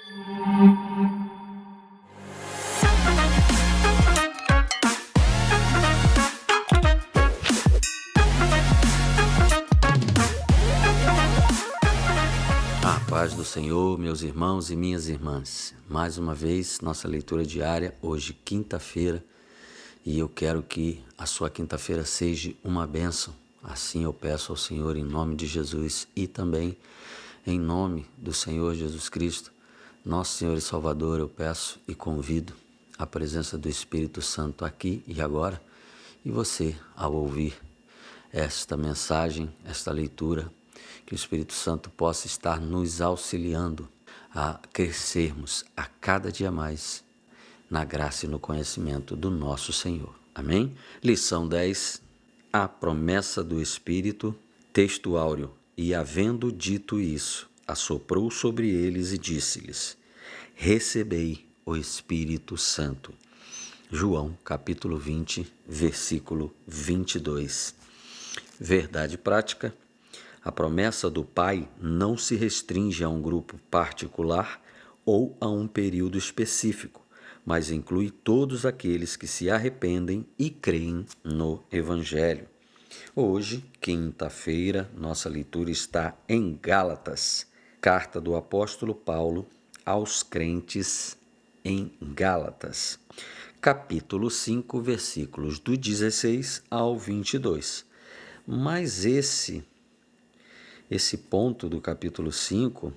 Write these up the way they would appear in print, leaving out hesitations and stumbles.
A paz do Senhor, meus irmãos e minhas irmãs. Mais uma vez, nossa leitura diária, hoje quinta-feira, e eu quero que a sua quinta-feira seja uma bênção. Assim eu peço ao Senhor em nome de Jesus e também em nome do Senhor Jesus Cristo, nosso Senhor e Salvador, eu peço e convido a presença do Espírito Santo aqui e agora, e você, ao ouvir esta mensagem, esta leitura, que o Espírito Santo possa estar nos auxiliando a crescermos a cada dia mais na graça e no conhecimento do nosso Senhor. Amém? Lição 10, a promessa do Espírito, texto áureo. E havendo dito isso, assoprou sobre eles e disse-lhes: recebei o Espírito Santo. João, capítulo 20, versículo 22. Verdade prática. A promessa do Pai não se restringe a um grupo particular ou a um período específico, mas inclui todos aqueles que se arrependem e creem no Evangelho. Hoje, quinta-feira, nossa leitura está em Gálatas, carta do apóstolo Paulo aos crentes em Gálatas, capítulo 5, versículos do 16 ao 22. Mas esse ponto do capítulo 5,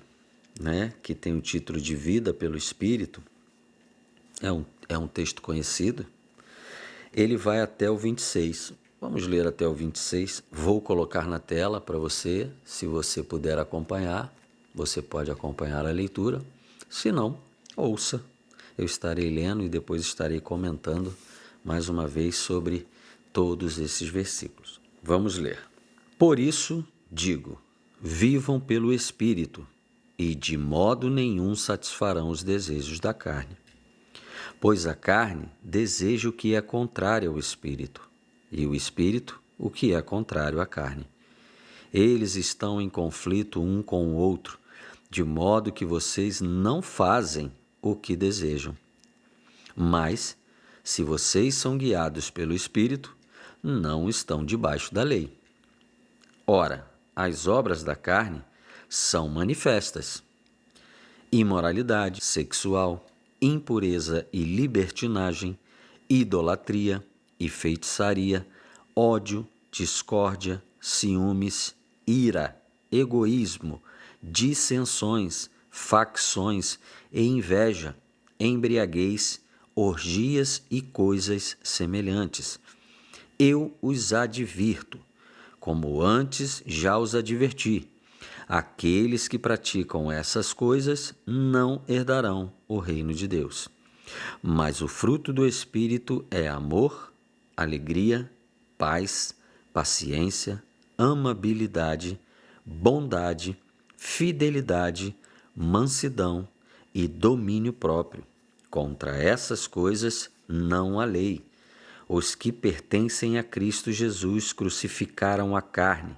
que tem o título de Vida pelo Espírito, é um texto conhecido. Ele vai até o 26. Vamos ler até o 26. Vou colocar na tela para você. Se você puder acompanhar, você pode acompanhar a leitura. Se não, ouça. Eu estarei lendo e depois estarei comentando mais uma vez sobre todos esses versículos. Vamos ler. Por isso digo: vivam pelo Espírito, e de modo nenhum satisfarão os desejos da carne. Pois a carne deseja o que é contrário ao Espírito, e o Espírito o que é contrário à carne. Eles estão em conflito um com o outro, de modo que vocês não fazem o que desejam. Mas, se vocês são guiados pelo Espírito, não estão debaixo da lei. Ora, as obras da carne são manifestas: imoralidade sexual, impureza e libertinagem, idolatria e feitiçaria, ódio, discórdia, ciúmes, ira, egoísmo, dissensões, facções e inveja, embriaguez, orgias e coisas semelhantes. Eu os advirto, como antes já os adverti: aqueles que praticam essas coisas não herdarão o reino de Deus. Mas o fruto do Espírito é amor, alegria, paz, paciência, amabilidade, bondade, fidelidade, mansidão e domínio próprio. Contra essas coisas não há lei. Os que pertencem a Cristo Jesus crucificaram a carne,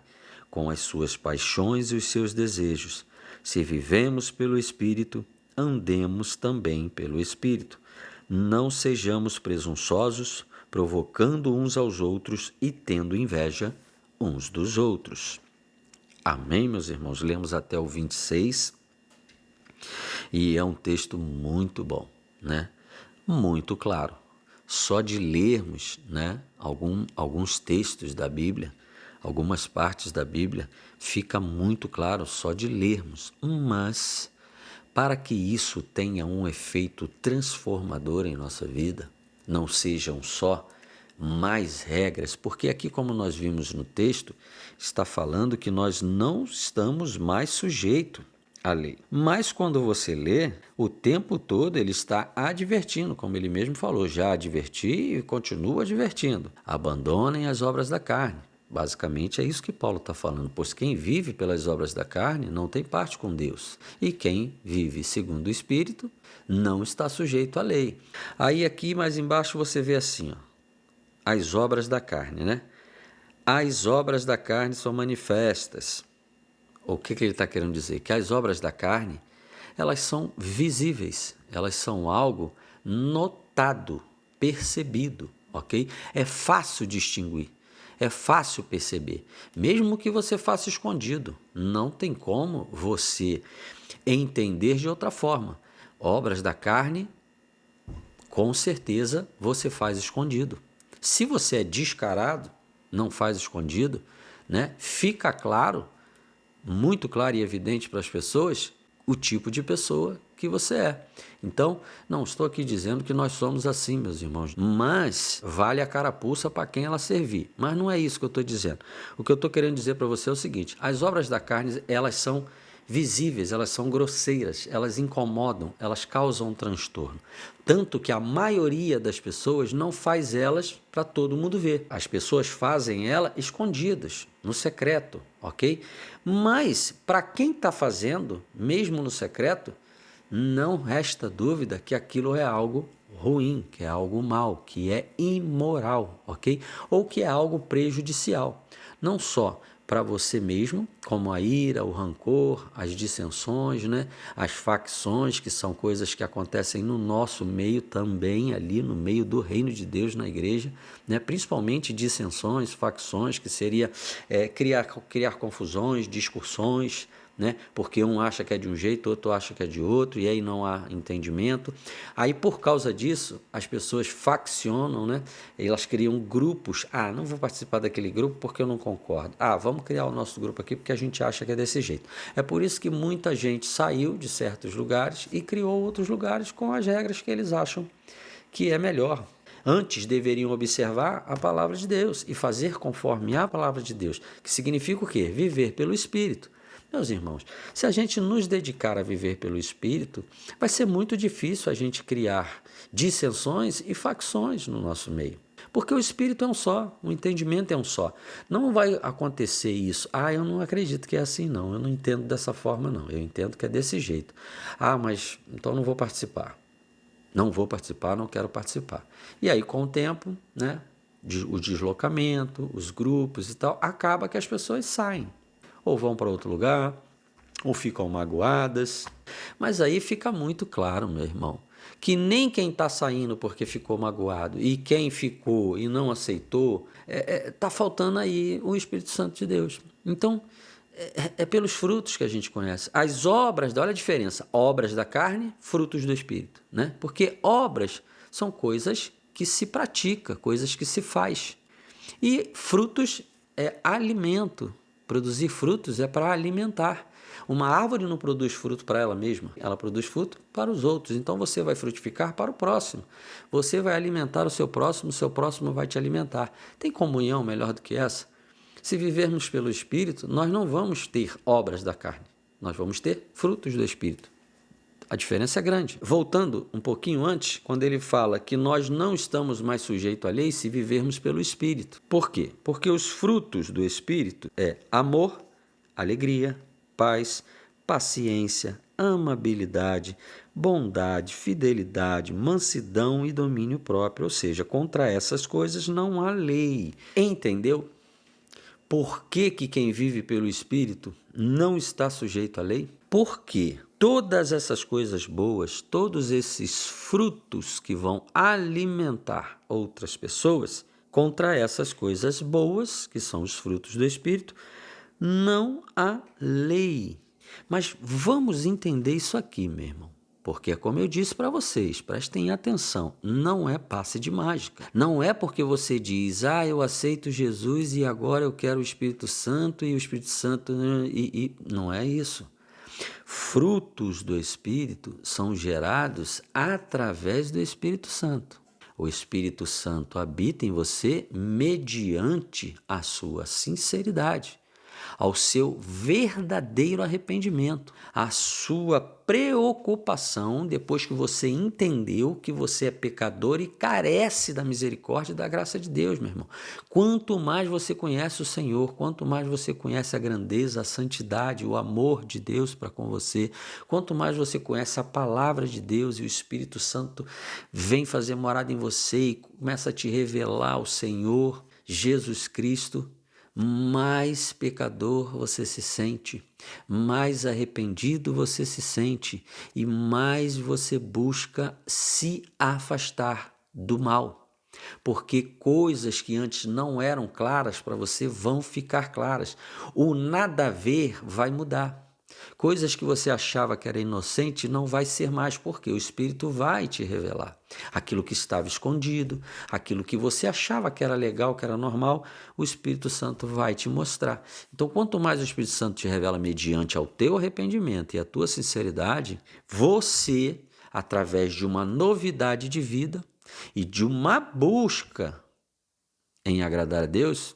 com as suas paixões e os seus desejos. Se vivemos pelo Espírito, andemos também pelo Espírito. Não sejamos presunçosos, provocando uns aos outros e tendo inveja uns dos outros. Amém, meus irmãos? Lemos até o 26 e é um texto muito bom, Muito claro. Só de lermos, alguns textos da Bíblia, algumas partes da Bíblia, fica muito claro só de lermos. Mas, para que isso tenha um efeito transformador em nossa vida, não sejam só mais regras, porque aqui, como nós vimos no texto, está falando que nós não estamos mais sujeitos à lei. Mas quando você lê, o tempo todo ele está advertindo, como ele mesmo falou, já adverti e continua advertindo. Abandonem as obras da carne. Basicamente é isso que Paulo está falando, pois quem vive pelas obras da carne não tem parte com Deus. E quem vive segundo o Espírito não está sujeito à lei. Aí aqui mais embaixo você vê assim, as obras da carne, As obras da carne são manifestas. O que ele está querendo dizer? Que as obras da carne elas são visíveis, elas são algo notado, percebido, ok? É fácil distinguir, é fácil perceber, mesmo que você faça escondido, não tem como você entender de outra forma. Obras da carne, com certeza você faz escondido. Se você é descarado, não faz escondido, né? Fica claro, muito claro e evidente para as pessoas o tipo de pessoa que você é. Então, não estou aqui dizendo que nós somos assim, meus irmãos, mas vale a carapuça para quem ela servir. Mas não é isso que eu estou dizendo. O que eu estou querendo dizer para você é o seguinte: as obras da carne, elas são visíveis, elas são grosseiras, elas incomodam, elas causam um transtorno. Tanto que a maioria das pessoas não faz elas para todo mundo ver. As pessoas fazem elas escondidas, no secreto, ok? Mas para quem está fazendo, mesmo no secreto, não resta dúvida que aquilo é algo ruim, que é algo mal, que é imoral, ok? Ou que é algo prejudicial. Não só para você mesmo, como a ira, o rancor, as dissensões, né? As facções, que são coisas que acontecem no nosso meio também, ali no meio do reino de Deus na igreja, né? Principalmente dissensões, facções, que seria criar confusões, discussões, né? Porque um acha que é de um jeito, outro acha que é de outro, e aí não há entendimento. Aí, por causa disso, as pessoas faccionam, né? Elas criam grupos. Ah, não vou participar daquele grupo porque eu não concordo. Ah, vamos criar o nosso grupo aqui porque a gente acha que é desse jeito. É por isso que muita gente saiu de certos lugares e criou outros lugares com as regras que eles acham que é melhor. Antes deveriam observar a palavra de Deus e fazer conforme a palavra de Deus, que significa o quê? Viver pelo Espírito. Meus irmãos, se a gente nos dedicar a viver pelo Espírito, vai ser muito difícil a gente criar dissensões e facções no nosso meio. Porque o Espírito é um só, o entendimento é um só. Não vai acontecer isso. Ah, eu não acredito que é assim, não. Eu não entendo dessa forma, não. Eu entendo que é desse jeito. Ah, mas então não vou participar. Não vou participar, não quero participar. E aí, com o tempo, né, o deslocamento, os grupos e tal, acaba que as pessoas saem. Ou vão para outro lugar, ou ficam magoadas. Mas aí fica muito claro, meu irmão, que nem quem está saindo porque ficou magoado e quem ficou e não aceitou, está faltando aí o Espírito Santo de Deus. Então, é pelos frutos que a gente conhece. As obras, olha a diferença, obras da carne, frutos do Espírito, né? Porque obras são coisas que se pratica, coisas que se faz. E frutos é alimento. Produzir frutos é para alimentar. Uma árvore não produz fruto para ela mesma, ela produz fruto para os outros. Então você vai frutificar para o próximo. Você vai alimentar o seu próximo vai te alimentar. Tem comunhão melhor do que essa? Se vivermos pelo Espírito, nós não vamos ter obras da carne, nós vamos ter frutos do Espírito. A diferença é grande. Voltando um pouquinho antes, quando ele fala que nós não estamos mais sujeitos à lei se vivermos pelo Espírito. Por quê? Porque os frutos do Espírito é amor, alegria, paz, paciência, amabilidade, bondade, fidelidade, mansidão e domínio próprio. Ou seja, contra essas coisas não há lei. Entendeu? Por que quem vive pelo Espírito não está sujeito à lei? Porque todas essas coisas boas, todos esses frutos que vão alimentar outras pessoas, contra essas coisas boas, que são os frutos do Espírito, não há lei. Mas vamos entender isso aqui, meu irmão. Porque, como eu disse para vocês, prestem atenção, não é passe de mágica. Não é porque você diz, eu aceito Jesus e agora eu quero o Espírito Santo e o Espírito Santo... Não é isso. Frutos do Espírito são gerados através do Espírito Santo. O Espírito Santo habita em você mediante a sua sinceridade, ao seu verdadeiro arrependimento, a sua preocupação depois que você entendeu que você é pecador e carece da misericórdia e da graça de Deus, meu irmão. Quanto mais você conhece o Senhor, quanto mais você conhece a grandeza, a santidade, o amor de Deus para com você, quanto mais você conhece a palavra de Deus e o Espírito Santo vem fazer morada em você e começa a te revelar o Senhor, Jesus Cristo, mais pecador você se sente, mais arrependido você se sente e mais você busca se afastar do mal. Porque coisas que antes não eram claras para você vão ficar claras. O nada a ver vai mudar. Coisas que você achava que era inocente não vai ser mais, porque o Espírito vai te revelar. Aquilo que estava escondido, aquilo que você achava que era legal, que era normal, o Espírito Santo vai te mostrar. Então, quanto mais o Espírito Santo te revela mediante ao teu arrependimento e a tua sinceridade, você, através de uma novidade de vida e de uma busca em agradar a Deus,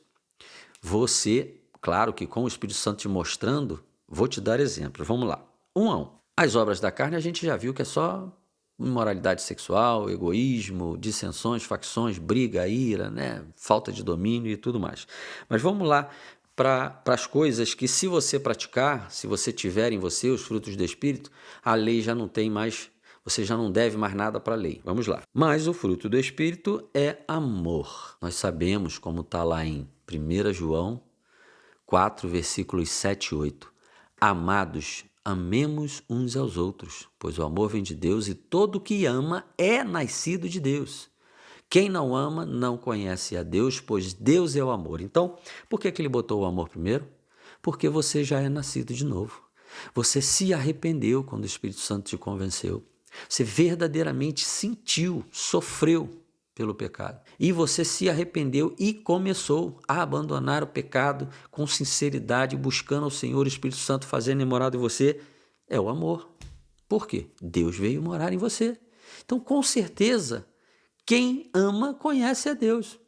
você, claro que com o Espírito Santo te mostrando, vou te dar exemplos. Vamos lá. 1 a 1. As obras da carne a gente já viu que é só imoralidade sexual, egoísmo, dissensões, facções, briga, ira, né? Falta de domínio e tudo mais. Mas vamos lá para as coisas que, se você praticar, se você tiver em você os frutos do Espírito, a lei já não tem mais, você já não deve mais nada para a lei. Vamos lá. Mas o fruto do Espírito é amor. Nós sabemos, como está lá em 1 João 4, versículos 7 e 8. Amados, amemos uns aos outros, pois o amor vem de Deus e todo que ama é nascido de Deus. Quem não ama não conhece a Deus, pois Deus é o amor. Então, por que ele botou o amor primeiro? Porque você já é nascido de novo. Você se arrependeu quando o Espírito Santo te convenceu. Você verdadeiramente sentiu, sofreu pelo pecado. E você se arrependeu e começou a abandonar o pecado com sinceridade, buscando ao Senhor, o Espírito Santo fazendo morada em você. É o amor. Por quê? Deus veio morar em você. Então, com certeza, quem ama conhece a Deus.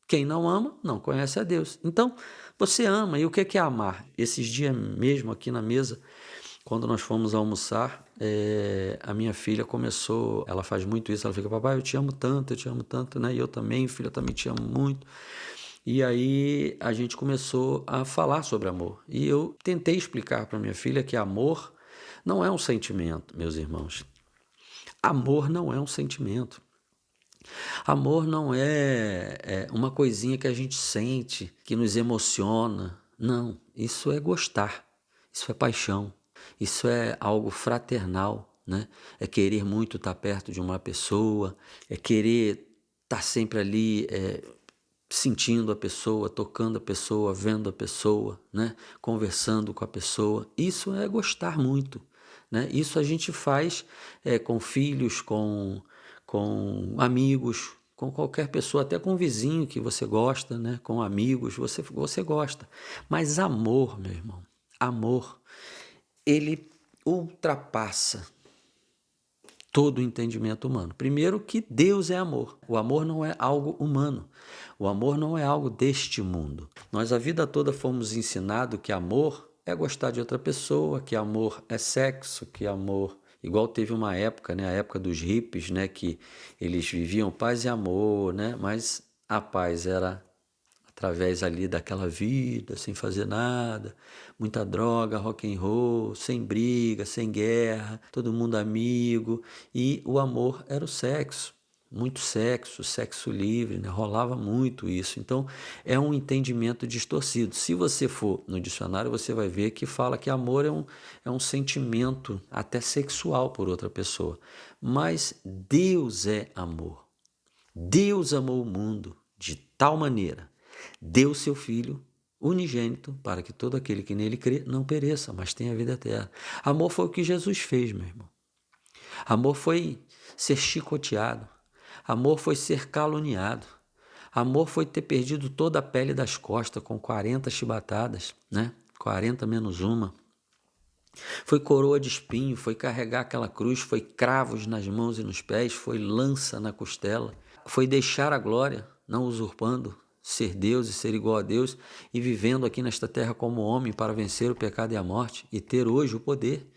Quem não ama, não conhece a Deus. Então, você ama. E o que é amar? Esses dias mesmo aqui na mesa, quando nós fomos almoçar, a minha filha começou, ela faz muito isso, ela fica, papai, eu te amo tanto, né? E eu também, filha, também te amo muito. E aí a gente começou a falar sobre amor. E eu tentei explicar para minha filha que amor não é um sentimento, meus irmãos. Amor não é um sentimento. Amor não é uma coisinha que a gente sente, que nos emociona. Não, isso é gostar, isso é paixão, isso é algo fraternal, né? É querer muito estar perto de uma pessoa, é querer estar sempre ali sentindo a pessoa, tocando a pessoa, vendo a pessoa, né? Conversando com a pessoa. Isso é gostar muito, né? Isso a gente faz com filhos, com amigos, com qualquer pessoa, até com um vizinho que você gosta, né? Com amigos, você gosta. Mas amor, meu irmão, amor, ele ultrapassa todo o entendimento humano. Primeiro que Deus é amor. O amor não é algo humano. O amor não é algo deste mundo. Nós a vida toda fomos ensinados que amor é gostar de outra pessoa, que amor é sexo, que amor... Igual teve uma época, né, a época dos hippies, né, que eles viviam paz e amor, né, mas a paz era através ali daquela vida, sem fazer nada, muita droga, rock and roll, sem briga, sem guerra, todo mundo amigo, e o amor era o sexo. Muito sexo livre, né? Rolava muito isso. Então, é um entendimento distorcido. Se você for no dicionário, você vai ver que fala que amor é um sentimento até sexual por outra pessoa. Mas Deus é amor. Deus amou o mundo de tal maneira, deu seu Filho unigênito para que todo aquele que nele crê não pereça, mas tenha vida eterna. Amor foi o que Jesus fez, meu irmão. Amor foi ser chicoteado. Amor foi ser caluniado. Amor foi ter perdido toda a pele das costas com 40 chibatadas, né? 40 menos uma. Foi coroa de espinho, foi carregar aquela cruz, foi cravos nas mãos e nos pés, foi lança na costela. Foi deixar a glória, não usurpando, ser Deus e ser igual a Deus e vivendo aqui nesta terra como homem para vencer o pecado e a morte e ter hoje o poder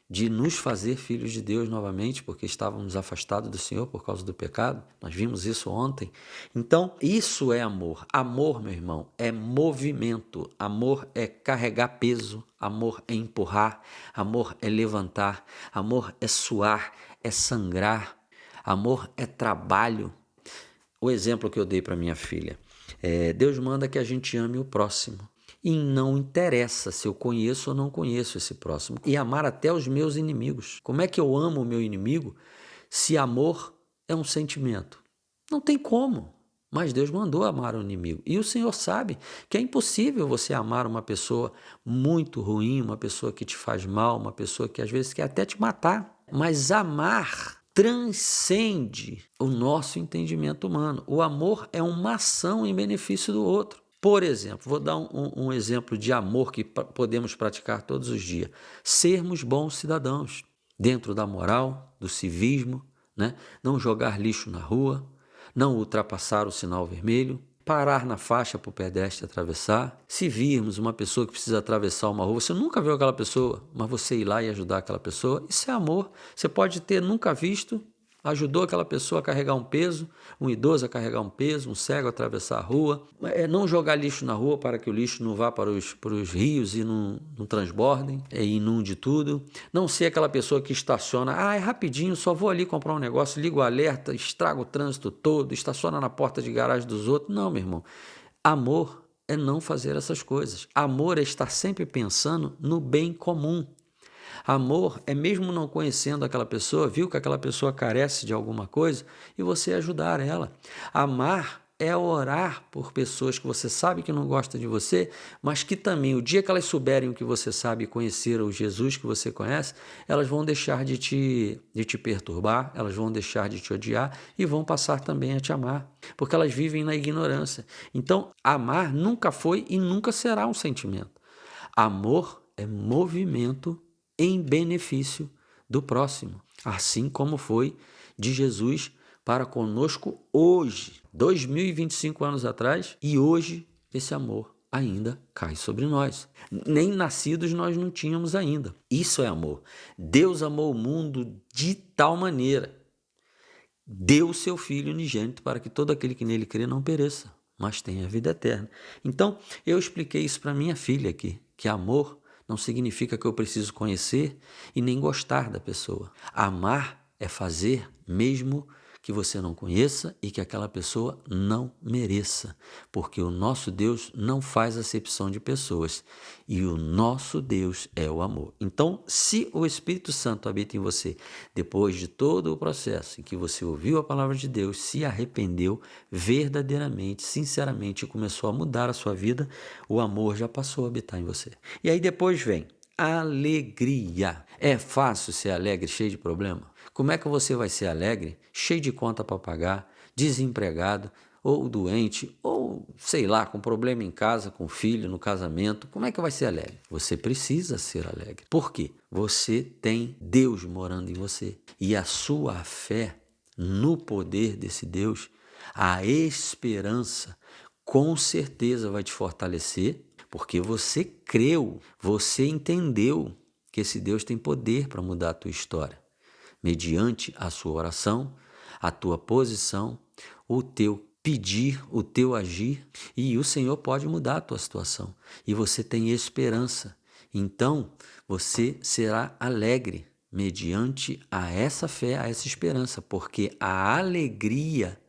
de nos fazer filhos de Deus novamente, porque estávamos afastados do Senhor por causa do pecado. Nós vimos isso ontem. Então, isso é amor. Amor, meu irmão, é movimento. Amor é carregar peso. Amor é empurrar. Amor é levantar. Amor é suar, é sangrar. Amor é trabalho. O exemplo que eu dei para minha filha. Deus manda que a gente ame o próximo. E não interessa se eu conheço ou não conheço esse próximo. E amar até os meus inimigos. Como é que eu amo o meu inimigo se amor é um sentimento? Não tem como. Mas Deus mandou amar o inimigo. E o Senhor sabe que é impossível você amar uma pessoa muito ruim, uma pessoa que te faz mal, uma pessoa que às vezes quer até te matar. Mas amar transcende o nosso entendimento humano. O amor é uma ação em benefício do outro. Por exemplo, vou dar um exemplo de amor que podemos praticar todos os dias. Sermos bons cidadãos, dentro da moral, do civismo, né? Não jogar lixo na rua, não ultrapassar o sinal vermelho, parar na faixa para o pedestre atravessar. Se virmos uma pessoa que precisa atravessar uma rua, você nunca viu aquela pessoa, mas você ir lá e ajudar aquela pessoa, isso é amor. Você pode ter nunca visto, ajudou aquela pessoa a carregar um peso, um idoso a carregar um peso, um cego a atravessar a rua. Não jogar lixo na rua para que o lixo não vá para os rios e não transbordem, inunde tudo. Não ser aquela pessoa que estaciona, é rapidinho, só vou ali comprar um negócio, ligo o alerta, estraga o trânsito todo, estaciona na porta de garagem dos outros. Não, meu irmão. Amor é não fazer essas coisas. Amor é estar sempre pensando no bem comum. Amor é mesmo não conhecendo aquela pessoa, viu que aquela pessoa carece de alguma coisa e você ajudar ela. Amar é orar por pessoas que você sabe que não gostam de você, mas que também, o dia que elas souberem o que você sabe e conhecer o Jesus que você conhece, elas vão deixar de te perturbar, elas vão deixar de te odiar e vão passar também a te amar, porque elas vivem na ignorância. Então, amar nunca foi e nunca será um sentimento. Amor é movimento em benefício do próximo, assim como foi de Jesus para conosco hoje, 2025 anos atrás, e hoje esse amor ainda cai sobre nós. Nem nascidos nós não tínhamos ainda. Isso é amor. Deus amou o mundo de tal maneira, deu o seu Filho unigênito para que todo aquele que nele crê não pereça, mas tenha vida eterna. Então, eu expliquei isso para minha filha aqui, que amor não significa que eu preciso conhecer e nem gostar da pessoa. Amar é fazer mesmo que você não conheça e que aquela pessoa não mereça, porque o nosso Deus não faz acepção de pessoas e o nosso Deus é o amor. Então, se o Espírito Santo habita em você, depois de todo o processo em que você ouviu a palavra de Deus, se arrependeu verdadeiramente, sinceramente e começou a mudar a sua vida, o amor já passou a habitar em você. E aí depois vem alegria. É fácil ser alegre, cheio de problema? Como é que você vai ser alegre, cheio de conta para pagar, desempregado, ou doente, ou sei lá, com problema em casa, com filho, no casamento? Como é que vai ser alegre? Você precisa ser alegre. Por quê? Você tem Deus morando em você. E a sua fé no poder desse Deus, a esperança, com certeza vai te fortalecer, porque você creu, você entendeu que esse Deus tem poder para mudar a tua história, mediante a sua oração, a tua posição, o teu pedir, o teu agir, e o Senhor pode mudar a tua situação. E você tem esperança. Então, você será alegre mediante a essa fé, a essa esperança, porque a alegria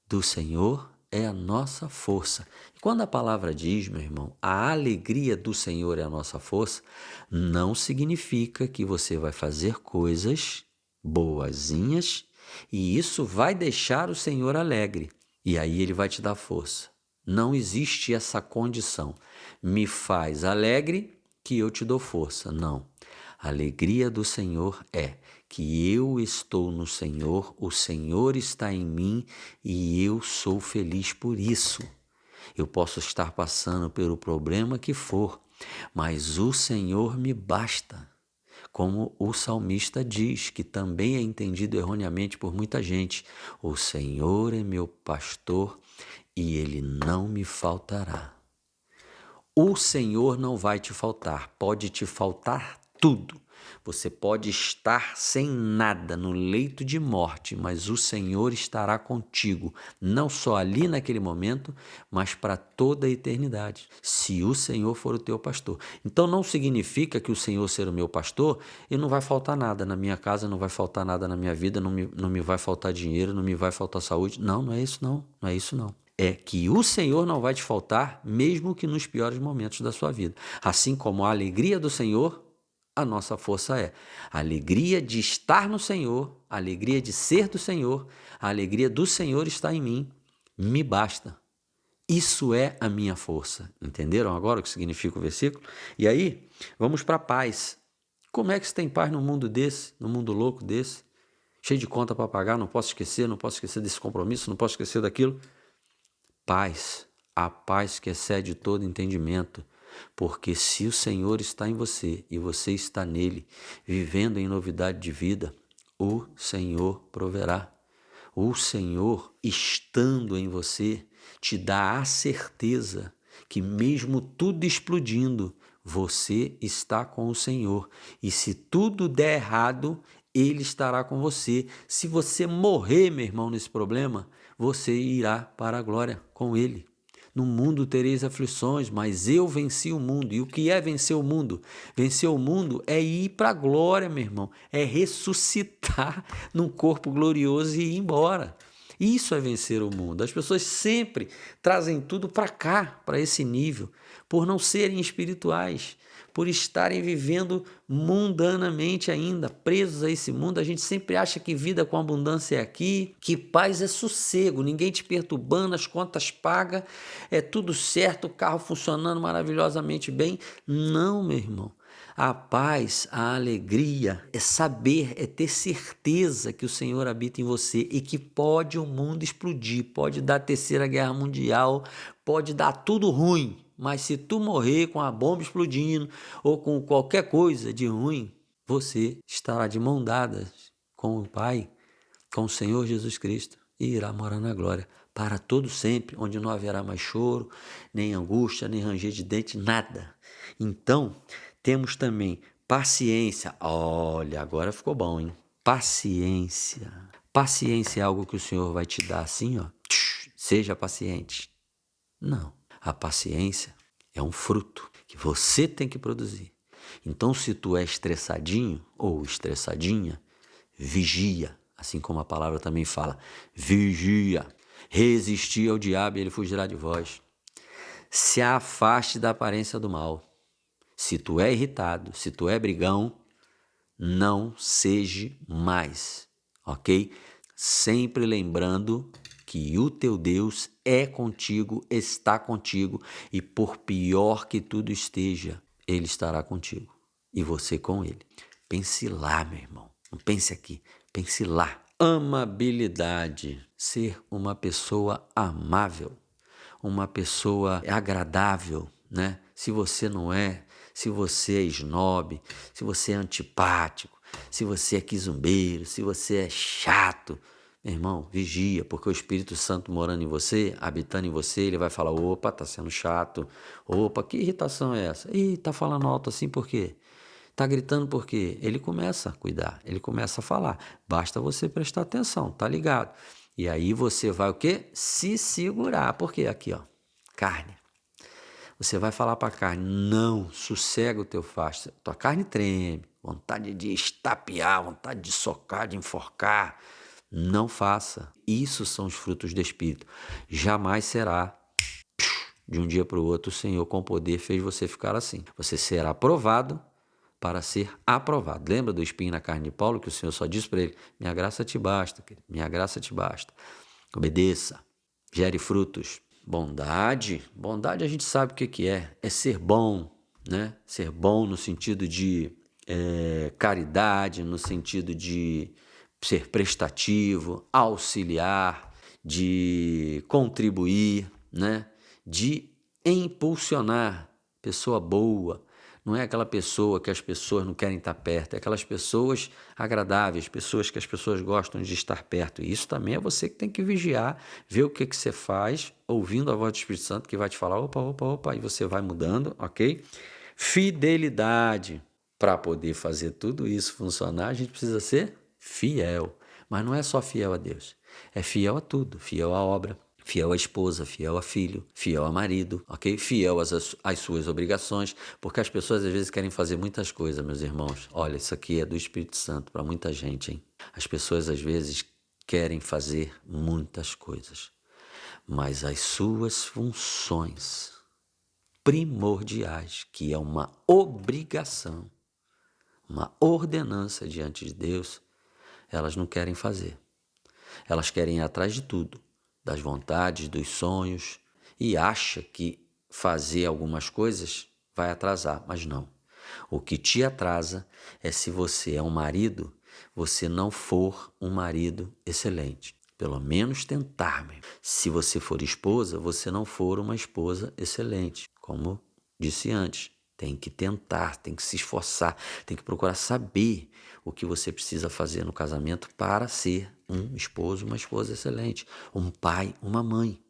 do Senhor é a nossa força. E quando a palavra diz, meu irmão, a alegria do Senhor é a nossa força, não significa que você vai fazer coisas boazinhas e isso vai deixar o Senhor alegre. E aí ele vai te dar força. Não existe essa condição. Me faz alegre que eu te dou força. Não. A alegria do Senhor é que eu estou no Senhor, o Senhor está em mim e eu sou feliz por isso. Eu posso estar passando pelo problema que for, mas o Senhor me basta. Como o salmista diz, que também é entendido erroneamente por muita gente: o Senhor é meu pastor e ele não me faltará. O Senhor não vai te faltar, pode te faltar tudo. Você pode estar sem nada no leito de morte, mas o Senhor estará contigo, não só ali naquele momento, mas para toda a eternidade, se o Senhor for o teu pastor. Então não significa que o Senhor ser o meu pastor, e não vai faltar nada na minha casa, não vai faltar nada na minha vida, não me vai faltar dinheiro, não me vai faltar saúde. Não, não é isso não, não é isso não. é que o Senhor não vai te faltar, mesmo que nos piores momentos da sua vida. Assim como a alegria do Senhor, a nossa força é. A alegria de estar no Senhor, a alegria de ser do Senhor, a alegria do Senhor está em mim, me basta. Isso é a minha força. Entenderam agora o que significa o versículo? E aí, vamos para a paz. Como é que você tem paz num mundo desse, num mundo louco desse? Cheio de conta para pagar, não posso esquecer desse compromisso, não posso esquecer daquilo. Paz, a paz que excede todo entendimento, porque se o Senhor está em você e você está nele, vivendo em novidade de vida, o Senhor proverá. O Senhor, estando em você, te dá a certeza que mesmo tudo explodindo, você está com o Senhor. E se tudo der errado, Ele estará com você. Se você morrer, meu irmão, nesse problema, você irá para a glória com Ele. No mundo tereis aflições, mas eu venci o mundo. E o que é vencer o mundo? Vencer o mundo é ir para a glória, meu irmão. É ressuscitar num corpo glorioso e ir embora. Isso é vencer o mundo. As pessoas sempre trazem tudo para cá, para esse nível, por não serem espirituais, por estarem vivendo mundanamente ainda, presos a esse mundo. A gente sempre acha que vida com abundância é aqui, que paz é sossego, ninguém te perturbando, as contas pagas, é tudo certo, o carro funcionando maravilhosamente bem. Não, meu irmão. A paz, a alegria é saber, é ter certeza que o Senhor habita em você e que pode o mundo explodir, pode dar a Terceira Guerra Mundial, pode dar tudo ruim, mas se tu morrer com a bomba explodindo ou com qualquer coisa de ruim, você estará de mão dadas com o Pai, com o Senhor Jesus Cristo e irá morar na glória para todo sempre, onde não haverá mais choro, nem angústia, nem ranger de dente, nada. Então, temos também paciência. Olha, agora ficou bom, hein? Paciência. Paciência é algo que o Senhor vai te dar assim, ó. Seja paciente. Não. A paciência é um fruto que você tem que produzir. Então, se tu é estressadinho ou estressadinha, vigia. Assim como a palavra também fala, vigia. Resistir ao diabo e ele fugirá de vós. Se afaste da aparência do mal. Se tu é irritado, se tu é brigão, não seja mais, ok? Sempre lembrando que o teu Deus é contigo, está contigo e por pior que tudo esteja, Ele estará contigo e você com Ele. Pense lá, meu irmão, não pense aqui, pense lá. Amabilidade, ser uma pessoa amável, uma pessoa agradável, né? Se você não é, se você é esnobe, se você é antipático, se você é quizumbeiro, se você é chato, meu irmão, vigia, porque o Espírito Santo morando em você, habitando em você, ele vai falar, opa, tá sendo chato, opa, que irritação é essa? Ih, tá falando alto assim por quê? Tá gritando por quê? Ele começa a cuidar, ele começa a falar, basta você prestar atenção, tá ligado? E aí você vai o quê? Se segurar, porque aqui, ó, carne. Você vai falar para a carne, não, sossega o teu fasto. Tua carne treme, vontade de estapear, vontade de socar, de enforcar. Não faça. Isso são os frutos do Espírito. Jamais será, de um dia para o outro, o Senhor com poder fez você ficar assim. Você será provado para ser aprovado. Lembra do espinho na carne de Paulo, que o Senhor só disse para ele, minha graça te basta, querido, minha graça te basta. Obedeça, gere frutos. Bondade a gente sabe o que é ser bom, né? Ser bom no sentido de caridade, no sentido de ser prestativo, auxiliar, de contribuir, né? De impulsionar, pessoa boa. Não é aquela pessoa que as pessoas não querem estar perto, é aquelas pessoas agradáveis, pessoas que as pessoas gostam de estar perto. E isso também é você que tem que vigiar, ver o que você faz, ouvindo a voz do Espírito Santo que vai te falar, opa, e você vai mudando, ok? Fidelidade. Para poder fazer tudo isso funcionar, a gente precisa ser fiel. Mas não é só fiel a Deus, é fiel a tudo, fiel à obra, fiel à esposa, fiel a filho, fiel a marido, ok? Fiel às suas obrigações, porque as pessoas às vezes querem fazer muitas coisas, meus irmãos. Olha, isso aqui é do Espírito Santo para muita gente, hein? As pessoas às vezes querem fazer muitas coisas, mas as suas funções primordiais, que é uma obrigação, uma ordenança diante de Deus, elas não querem fazer. Elas querem ir atrás de tudo, das vontades, dos sonhos, e acha que fazer algumas coisas vai atrasar, mas não. O que te atrasa é se você é um marido, você não for um marido excelente. Pelo menos tentar, mesmo. Se você for esposa, você não for uma esposa excelente. Como disse antes, tem que tentar, tem que se esforçar, tem que procurar saber o que você precisa fazer no casamento para ser um esposo, uma esposa excelente, um pai, uma mãe,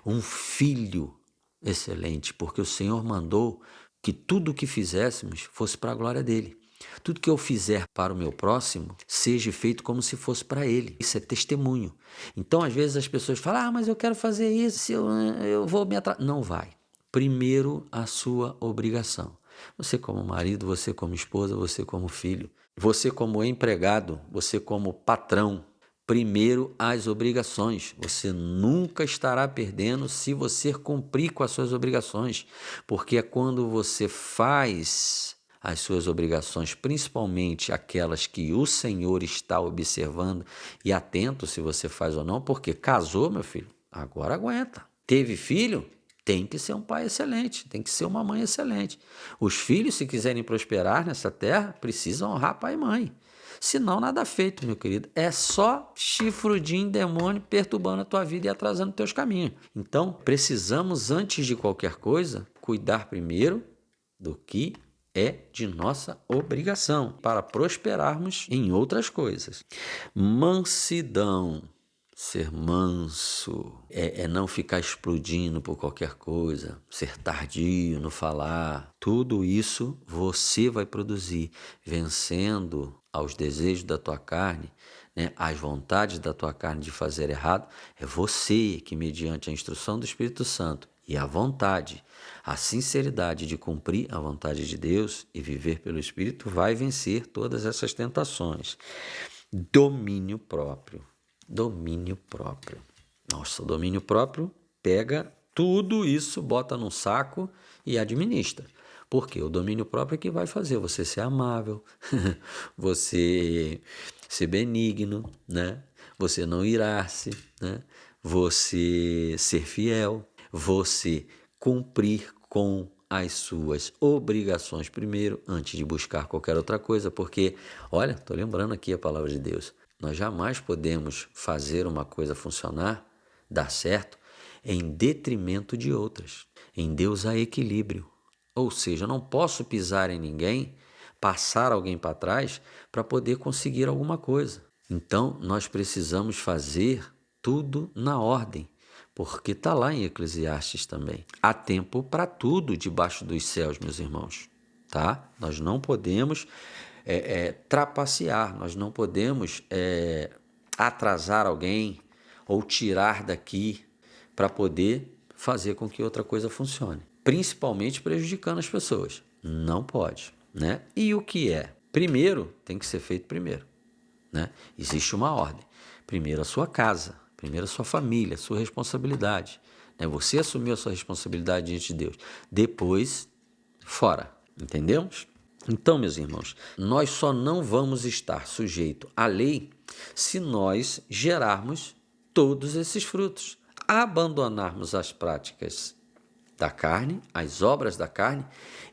um filho excelente, porque o Senhor mandou que tudo o que fizéssemos fosse para a glória dele. Tudo que eu fizer para o meu próximo, seja feito como se fosse para ele. Isso é testemunho. Então, às vezes as pessoas falam, mas eu quero fazer isso, eu vou me atrasar. Não vai. Primeiro, a sua obrigação. Você como marido, você como esposa, você como filho, você como empregado, você como patrão. Primeiro, as obrigações. Você nunca estará perdendo se você cumprir com as suas obrigações, porque é quando você faz as suas obrigações, principalmente aquelas que o Senhor está observando e atento se você faz ou não, porque casou, meu filho, agora aguenta. Teve filho? Tem que ser um pai excelente, tem que ser uma mãe excelente. Os filhos, se quiserem prosperar nessa terra, precisam honrar pai e mãe. Senão, nada feito, meu querido. É só chifrudinho, demônio perturbando a tua vida e atrasando teus caminhos. Então, precisamos, antes de qualquer coisa, cuidar primeiro do que é de nossa obrigação para prosperarmos em outras coisas. Mansidão. Ser manso é não ficar explodindo por qualquer coisa, ser tardio no falar. Tudo isso você vai produzir vencendo aos desejos da tua carne, né, às vontades da tua carne de fazer errado. É você que, mediante a instrução do Espírito Santo e a vontade, a sinceridade de cumprir a vontade de Deus e viver pelo Espírito, vai vencer todas essas tentações. Domínio próprio. Domínio próprio. Nossa, o domínio próprio pega tudo isso, bota num saco e administra. Porque o domínio próprio é que vai fazer você ser amável, você ser benigno, né? Você não irar-se, né? Você ser fiel, você cumprir com as suas obrigações primeiro, antes de buscar qualquer outra coisa, porque, olha, estou lembrando aqui a palavra de Deus, nós jamais podemos fazer uma coisa funcionar, dar certo, em detrimento de outras. Em Deus há equilíbrio. Ou seja, eu não posso pisar em ninguém, passar alguém para trás para poder conseguir alguma coisa. Então, nós precisamos fazer tudo na ordem, porque está lá em Eclesiastes também. Há tempo para tudo debaixo dos céus, meus irmãos. Tá? Nós não podemos trapacear, nós não podemos atrasar alguém ou tirar daqui para poder fazer com que outra coisa funcione, principalmente prejudicando as pessoas. Não pode, né? E o que é? Primeiro, tem que ser feito primeiro, né? Existe uma ordem. Primeiro a sua casa, primeiro a sua família, a sua responsabilidade, né? Você assumiu a sua responsabilidade diante de Deus. Depois, fora. Entendemos? Então, meus irmãos, nós só não vamos estar sujeitos à lei se nós gerarmos todos esses frutos, abandonarmos as práticas da carne, as obras da carne,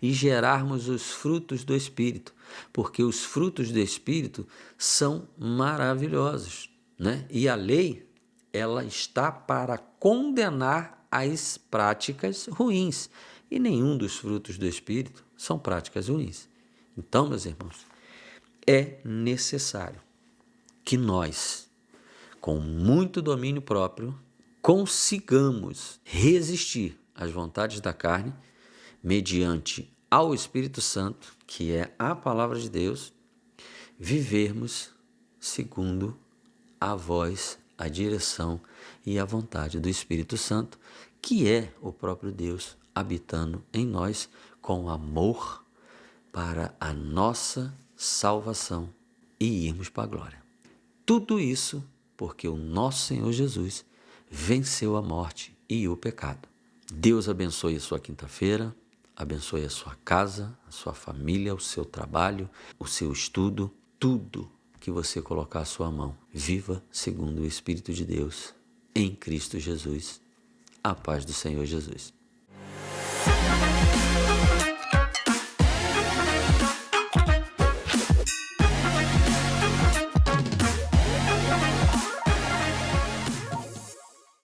e gerarmos os frutos do Espírito, porque os frutos do Espírito são maravilhosos, né? E a lei, ela está para condenar as práticas ruins, e nenhum dos frutos do Espírito são práticas ruins. Então, meus irmãos, é necessário que nós, com muito domínio próprio, consigamos resistir às vontades da carne mediante ao Espírito Santo, que é a palavra de Deus, vivermos segundo a voz, a direção e a vontade do Espírito Santo, que é o próprio Deus habitando em nós com amor para a nossa salvação e irmos para a glória. Tudo isso porque o nosso Senhor Jesus venceu a morte e o pecado. Deus abençoe a sua quinta-feira, abençoe a sua casa, a sua família, o seu trabalho, o seu estudo, tudo que você colocar à sua mão. Viva segundo o Espírito de Deus, em Cristo Jesus. A paz do Senhor Jesus.